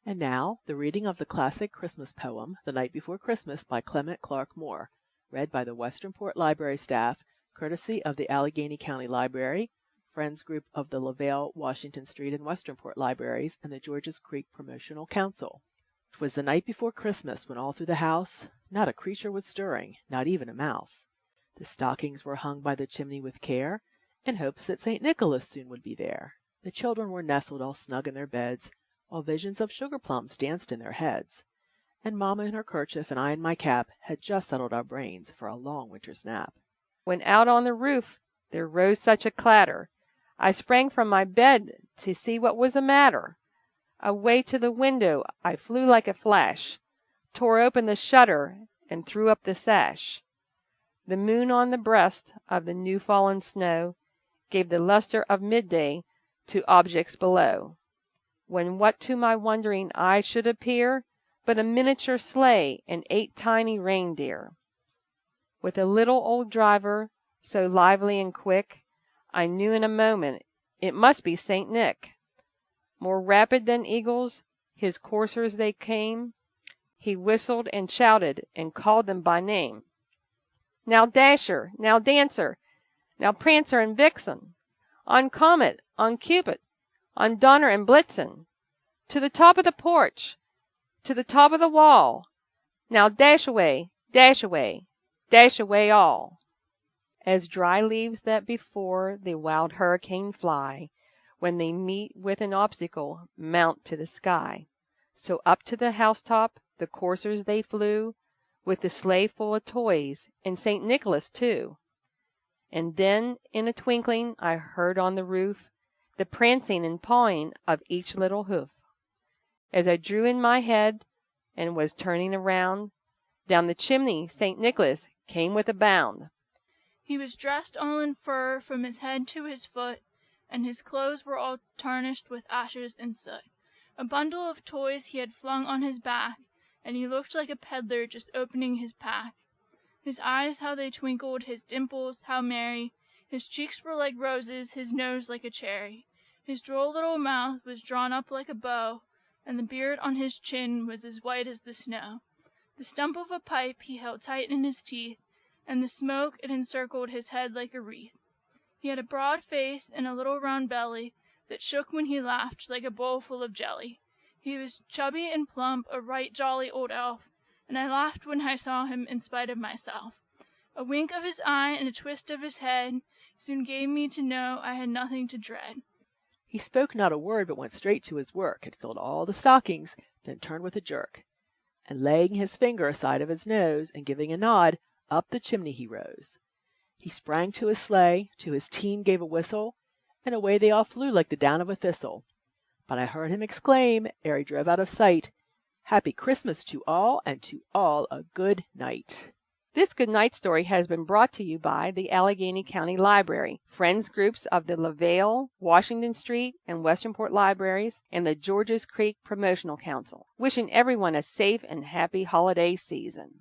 And now, the reading of the classic Christmas poem, The Night Before Christmas by Clement Clarke Moore, read by the Westernport Library staff, courtesy of the Allegheny County Library, Friends Group of the LaVale, Washington Street, and Westernport Libraries, and the Georges Creek Promotional Council. 'Twas the night before Christmas when all through the house not a creature was stirring, not even a mouse. The stockings were hung by the chimney with care, in hopes that St. Nicholas soon would be there. The children were nestled all snug in their beds, while visions of sugar plums danced in their heads. And Mamma in her kerchief and I in my cap had just settled our brains for a long winter's nap. When out on the roof there rose such a clatter, I sprang from my bed to see what was the matter. Away to the window I flew like a flash, tore open the shutter and threw up the sash. The moon on the breast of the new-fallen snow gave the luster of midday to objects below, when what to my wondering eye should appear but a miniature sleigh and 8 tiny reindeer. With a little old driver, so lively and quick, I knew in a moment it must be St. Nick. More rapid than eagles, his coursers they came. He whistled and shouted and called them by name. Now Dasher, now Dancer, now Prancer and Vixen, on Comet, on Cupid, on Donner and Blitzen, to the top of the porch, to the top of the wall. Now dash away, dash away, dash away all. As dry leaves that before the wild hurricane fly, when they meet with an obstacle, mount to the sky. So up to the housetop the coursers they flew, with the sleigh full of toys, and St. Nicholas too. And then in a twinkling I heard on the roof the prancing and pawing of each little hoof. As I drew in my head and was turning around, down the chimney St. Nicholas came with a bound. He was dressed all in fur from his head to his foot, and his clothes were all tarnished with ashes and soot. A bundle of toys he had flung on his back, and he looked like a peddler just opening his pack. His eyes, how they twinkled, his dimples, how merry. His cheeks were like roses, his nose like a cherry. His droll little mouth was drawn up like a bow, and the beard on his chin was as white as the snow. The stump of a pipe he held tight in his teeth, and the smoke it encircled his head like a wreath. He had a broad face and a little round belly that shook when he laughed like a bowl full of jelly. He was chubby and plump, a right jolly old elf, and I laughed when I saw him in spite of myself. A wink of his eye and a twist of his head soon gave me to know I had nothing to dread. He spoke not a word, but went straight to his work, had filled all the stockings, then turned with a jerk, and laying his finger aside of his nose, and giving a nod, up the chimney he rose. He sprang to his sleigh, to his team gave a whistle, and away they all flew like the down of a thistle. But I heard him exclaim, ere he drove out of sight, "Happy Christmas to all, and to all a good night." This good night story has been brought to you by the Allegheny County Library, Friends Groups of the LaVale, Washington Street, and Westernport Libraries, and the Georges Creek Promotional Council. Wishing everyone a safe and happy holiday season.